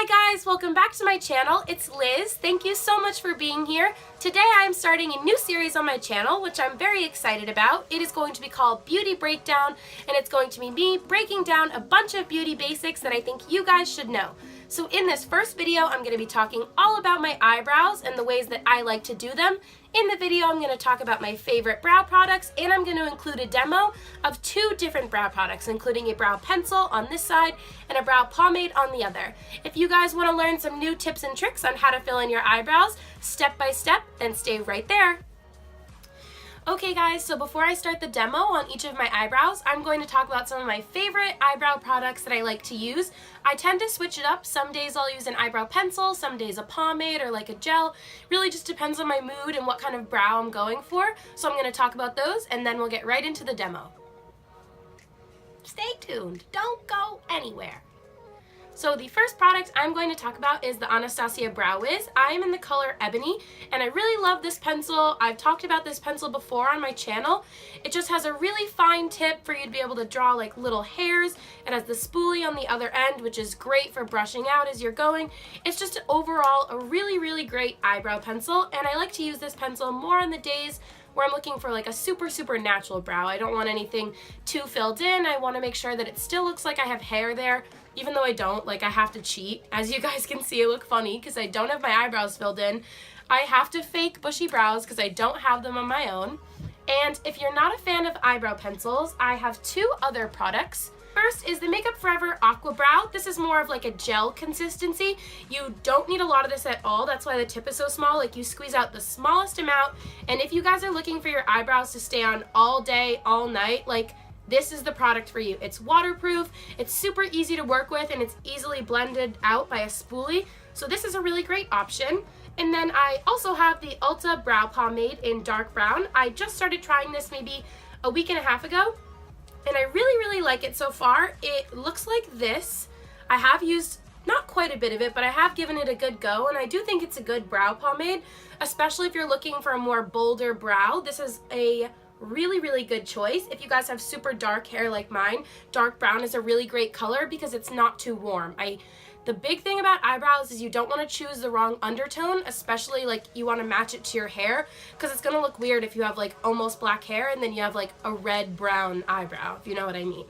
Hi guys, welcome back to my channel. It's Liz. Thank you so much for being here. Today I am starting a new series on my channel, which I'm very excited about. It is going to be called Beauty Breakdown, and it's going to be me breaking down a bunch of beauty basics that I think you guys should know. So in this first video, I'm going to be talking all about my eyebrows and the ways that I like to do them. In the video, I'm going to talk about my favorite brow products, and I'm going to include a demo of 2 different brow products, including a brow pencil on this side and a brow pomade on the other. If you guys want to learn some new tips and tricks on how to fill in your eyebrows step by step, then stay right there. Okay guys, so before I start the demo on each of my eyebrows, I'm going to talk about some of my favorite eyebrow products that I like to use. I tend to switch it up. Some days I'll use an eyebrow pencil, some days a pomade or like a gel. Really just depends on my mood and what kind of brow I'm going for. So I'm going to talk about those and then we'll get right into the demo. Stay tuned. Don't go anywhere. So the first product I'm going to talk about is the Anastasia Brow Wiz. I am in the color Ebony, and I really love this pencil. I've talked about this pencil before on my channel. It just has a really fine tip for you to be able to draw like little hairs. It has the spoolie on the other end, which is great for brushing out as you're going. It's just overall a really great eyebrow pencil, and I like to use this pencil more on the days where I'm looking for like a super natural brow. I don't want anything too filled in. I want to make sure that it still looks like I have hair there, even though I don't. Like, I have to cheat. As you guys can see, I look funny because I don't have my eyebrows filled in. I have to fake bushy brows because I don't have them on my own. And if you're not a fan of eyebrow pencils, I have 2 other products. First is the Makeup Forever Aqua Brow. This is more of like a gel consistency. You don't need a lot of this at all. That's why the tip is so small. Like, you squeeze out the smallest amount. And if you guys are looking for your eyebrows to stay on all day, all night, like, this is the product for you. It's waterproof, it's super easy to work with, and it's easily blended out by a spoolie. So this is a really great option. And then I also have the Ulta Brow Pomade in dark brown. I just started trying this maybe a week and a half ago, and I really like it so far. It looks like this. I have used not quite a bit of it, but I have given it a good go, and I do think it's a good brow pomade, especially if you're looking for a more bolder brow. This is a really good choice. If you guys have super dark hair like mine, dark brown is a really great color because it's not too warm. The big thing about eyebrows is you don't want to choose the wrong undertone, especially like you want to match it to your hair, because it's going to look weird if you have like almost black hair and then you have like a red brown eyebrow, if you know what I mean.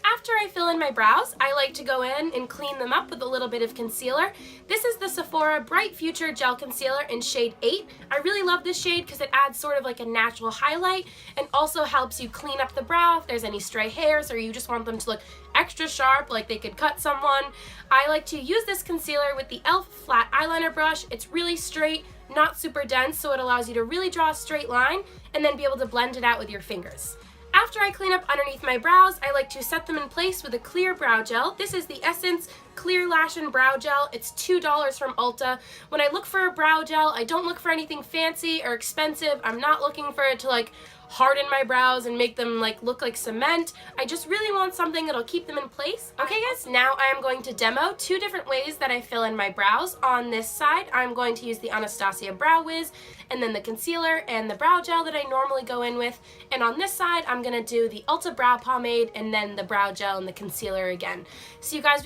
After I fill in my brows, I like to go in and clean them up with a little bit of concealer. This is the Sephora Bright Future Gel Concealer in shade 8. I really love this shade because it adds sort of like a natural highlight and also helps you clean up the brow if there's any stray hairs or you just want them to look extra sharp, like they could cut someone. I like to use this concealer with the e.l.f. flat eyeliner brush. It's really straight, not super dense, so it allows you to really draw a straight line and then be able to blend it out with your fingers. After I clean up underneath my brows, I like to set them in place with a clear brow gel. This is the Essence Clear Lash and Brow Gel. It's $2 from Ulta. When I look for a brow gel, I don't look for anything fancy or expensive. I'm not looking for it to like harden my brows and make them like look like cement. I just really want something that'll keep them in place. Okay guys, now I am going to demo 2 different ways that I fill in my brows. On this side, I'm going to use the Anastasia Brow Wiz and then the concealer and the brow gel that I normally go in with. And on this side, I'm gonna do the Ulta Brow Pomade and then the brow gel and the concealer again. So you guys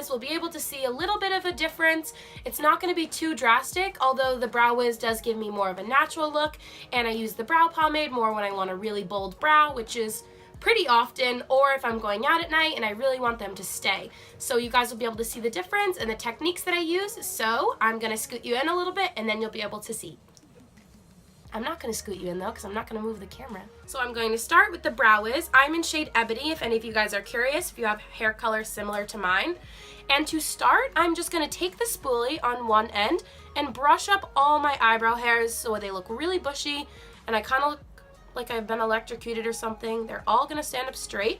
will be able to see a little bit of a difference. It's not gonna be too drastic, although the Brow Wiz does give me more of a natural look, and I use the brow pomade more when I want a really bold brow, which is pretty often, or if I'm going out at night and I really want them to stay. So you guys will be able to see the difference and the techniques that I use. So I'm gonna scoot you in a little bit and then you'll be able to see. I'm not going to scoot you in though because I'm not going to move the camera. So I'm going to start with the Brow Wiz. I'm in shade Ebony if any of you guys are curious, if you have hair color similar to mine. And to start, I'm just going to take the spoolie on one end and brush up all my eyebrow hairs so they look really bushy and I kind of look like I've been electrocuted or something. They're all going to stand up straight.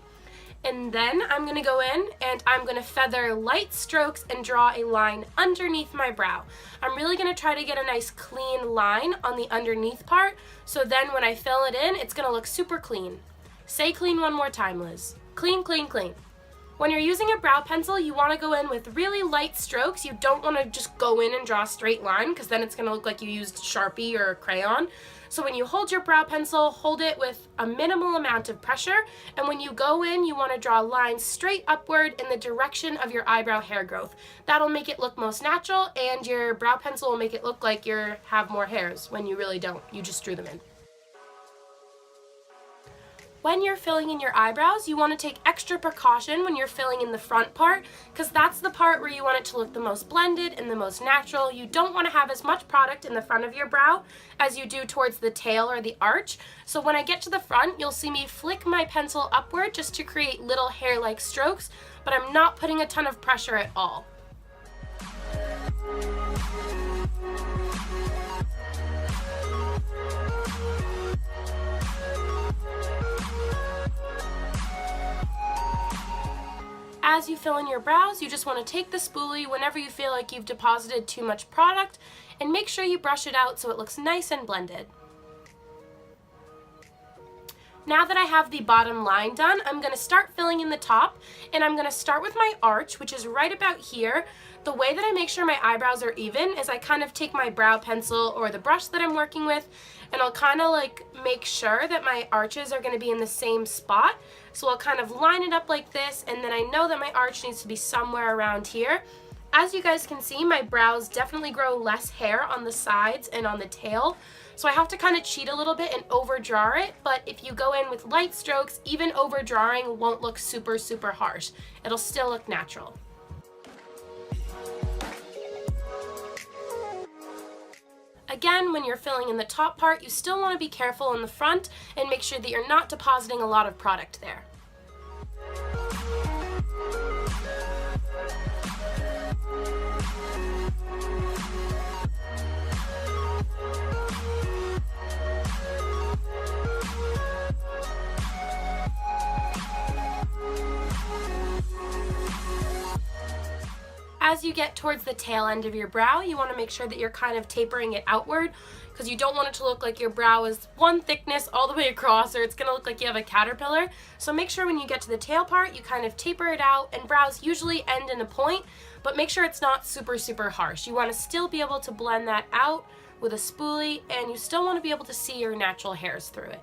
And then I'm going to go in and I'm going to feather light strokes and draw a line underneath my brow. I'm really going to try to get a nice clean line on the underneath part, so then when I fill it in, it's going to look super clean. Say clean one more time, Liz. Clean, clean, clean. When you're using a brow pencil, you want to go in with really light strokes. You don't want to just go in and draw a straight line because then it's going to look like you used Sharpie or a crayon. So when you hold your brow pencil, hold it with a minimal amount of pressure, and when you go in, you want to draw lines straight upward in the direction of your eyebrow hair growth. That'll make it look most natural, and your brow pencil will make it look like you have more hairs when you really don't. You just drew them in. When you're filling in your eyebrows, you want to take extra precaution when you're filling in the front part, because that's the part where you want it to look the most blended and the most natural. You don't want to have as much product in the front of your brow as you do towards the tail or the arch. So when I get to the front, you'll see me flick my pencil upward just to create little hair-like strokes, but I'm not putting a ton of pressure at all. As you fill in your brows, you just want to take the spoolie whenever you feel like you've deposited too much product and make sure you brush it out so it looks nice and blended. Now that I have the bottom line done, I'm going to start filling in the top, and I'm going to start with my arch, which is right about here. The way that I make sure my eyebrows are even is I kind of take my brow pencil or the brush that I'm working with, and I'll kind of like make sure that my arches are going to be in the same spot. So I'll kind of line it up like this, and then I know that my arch needs to be somewhere around here. As you guys can see, my brows definitely grow less hair on the sides and on the tail. So I have to kind of cheat a little bit and overdraw it, but if you go in with light strokes, even overdrawing won't look super, super harsh. It'll still look natural. Again, when you're filling in the top part, you still want to be careful in the front and make sure that you're not depositing a lot of product there. As you get towards the tail end of your brow, you want to make sure that you're kind of tapering it outward, because you don't want it to look like your brow is one thickness all the way across, or it's going to look like you have a caterpillar. So make sure when you get to the tail part, you kind of taper it out, and brows usually end in a point, but make sure it's not super, super harsh. You want to still be able to blend that out with a spoolie, and you still want to be able to see your natural hairs through it.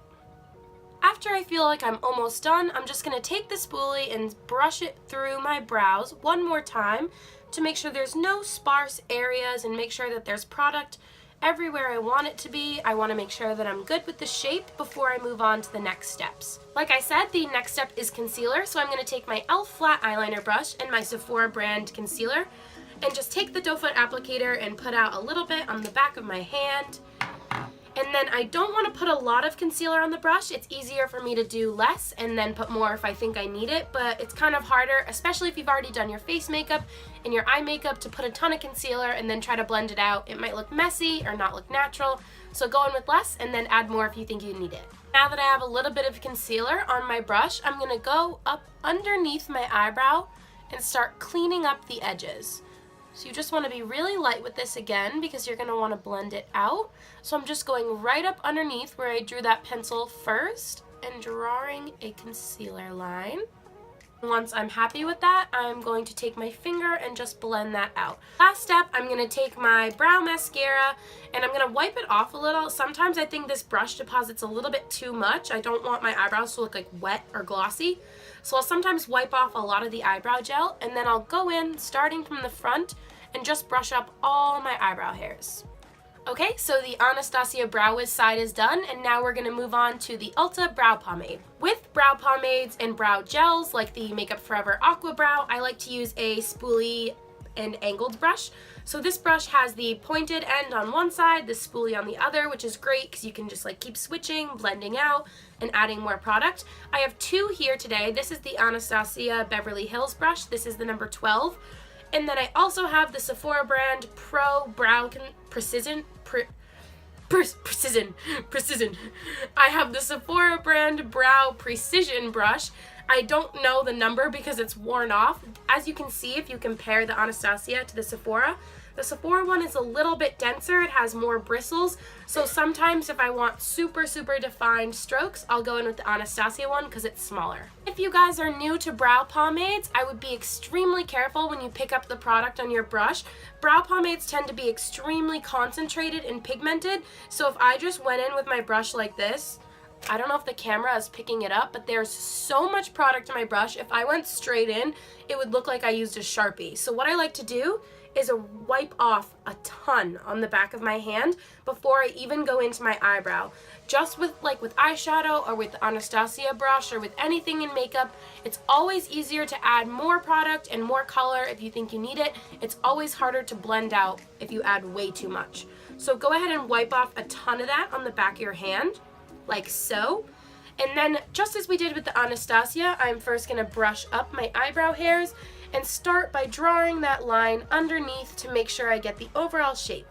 After I feel like I'm almost done, I'm just going to take the spoolie and brush it through my brows one more time to make sure there's no sparse areas and make sure that there's product everywhere I want it to be. I want to make sure that I'm good with the shape before I move on to the next steps. Like I said, the next step is concealer, so I'm going to take my e.l.f. flat eyeliner brush and my Sephora brand concealer and just take the doe foot applicator and put out a little bit on the back of my hand. And then I don't want to put a lot of concealer on the brush. It's easier for me to do less and then put more if I think I need it, but it's kind of harder, especially if you've already done your face makeup and your eye makeup, to put a ton of concealer and then try to blend it out. It might look messy or not look natural, so go in with less and then add more if you think you need it. Now that I have a little bit of concealer on my brush, I'm going to go up underneath my eyebrow and start cleaning up the edges. So you just want to be really light with this again because you're going to want to blend it out. So I'm just going right up underneath where I drew that pencil first and drawing a concealer line. Once I'm happy with that, I'm going to take my finger and just blend that out. Last step, I'm going to take my brow mascara and I'm going to wipe it off a little. Sometimes I think this brush deposits a little bit too much. I don't want my eyebrows to look like wet or glossy. So I'll sometimes wipe off a lot of the eyebrow gel and then I'll go in starting from the front and just brush up all my eyebrow hairs. Okay, so the Anastasia Brow Wiz side is done, and now we're going to move on to the Ulta Brow Pomade. With brow pomades and brow gels like the Makeup Forever Aqua Brow, I like to use a spoolie and angled brush. So this brush has the pointed end on one side, the spoolie on the other, which is great because you can just like keep switching, blending out, and adding more product. I have two here today. This is the Anastasia Beverly Hills brush. This is the number 12. And then I also have the Sephora brand Pro Brow Precision. I have the Sephora brand Brow Precision brush. I don't know the number because it's worn off. As you can see, if you compare the Anastasia to the Sephora one is a little bit denser. It has more bristles. So sometimes if I want super, super defined strokes, I'll go in with the Anastasia one because it's smaller. If you guys are new to brow pomades, I would be extremely careful when you pick up the product on your brush. Brow pomades tend to be extremely concentrated and pigmented. So if I just went in with my brush like this, I don't know if the camera is picking it up, but there's so much product in my brush. If I went straight in, it would look like I used a Sharpie. So what I like to do is wipe off a ton on the back of my hand before I even go into my eyebrow. Just with eyeshadow or with the Anastasia brush or with anything in makeup, it's always easier to add more product and more color if you think you need it. It's always harder to blend out if you add way too much. So go ahead and wipe off a ton of that on the back of your hand, like so. And then, just as we did with the Anastasia, I'm first going to brush up my eyebrow hairs and start by drawing that line underneath to make sure I get the overall shape.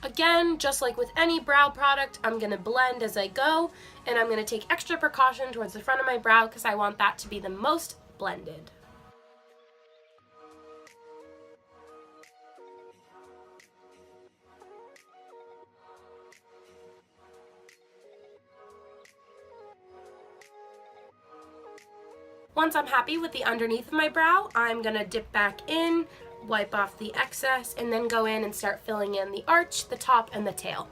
Again, just like with any brow product, I'm going to blend as I go, and I'm going to take extra precaution towards the front of my brow because I want that to be the most blended. Once I'm happy with the underneath of my brow, I'm going to dip back in, wipe off the excess, and then go in and start filling in the arch, the top, and the tail.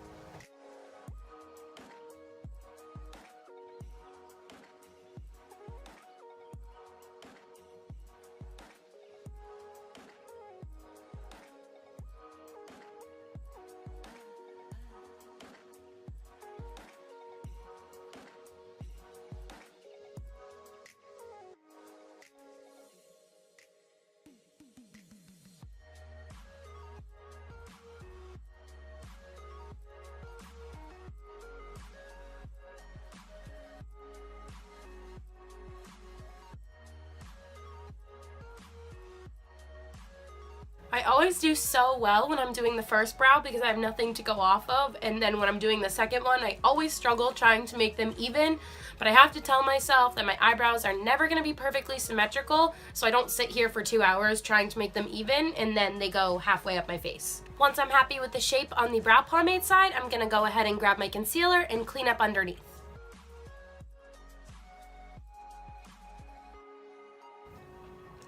I always do so well when I'm doing the first brow because I have nothing to go off of, and then when I'm doing the second one, I always struggle trying to make them even, but I have to tell myself that my eyebrows are never going to be perfectly symmetrical, so I don't sit here for 2 hours trying to make them even, and then they go halfway up my face. Once I'm happy with the shape on the brow pomade side, I'm going to go ahead and grab my concealer and clean up underneath.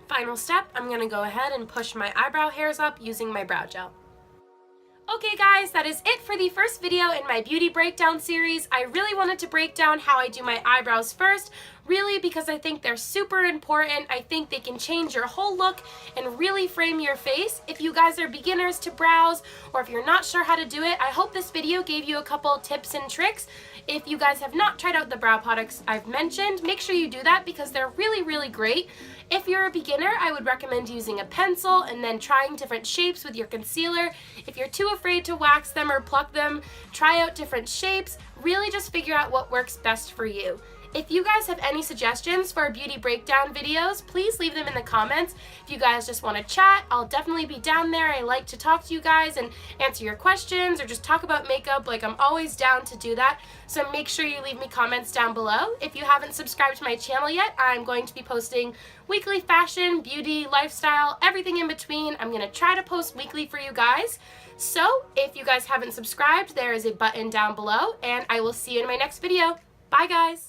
Final step, I'm going to go ahead and push my eyebrow hairs up using my brow gel. Okay guys, that is it for the first video in my beauty breakdown series. I really wanted to break down how I do my eyebrows first, really because I think they're super important. I think they can change your whole look and really frame your face. If you guys are beginners to brows or if you're not sure how to do it, I hope this video gave you a couple tips and tricks. If you guys have not tried out the brow products I've mentioned, make sure you do that because they're really, really great. If you're a beginner, I would recommend using a pencil and then trying different shapes with your concealer. If you're too afraid to wax them or pluck them, try out different shapes. Really just figure out what works best for you. If you guys have any suggestions for beauty breakdown videos, please leave them in the comments. If you guys just want to chat, I'll definitely be down there. I like to talk to you guys and answer your questions or just talk about makeup. Like, I'm always down to do that. So make sure you leave me comments down below. If you haven't subscribed to my channel yet, I'm going to be posting weekly fashion, beauty, lifestyle, everything in between. I'm going to try to post weekly for you guys. So if you guys haven't subscribed, there is a button down below, and I will see you in my next video. Bye guys!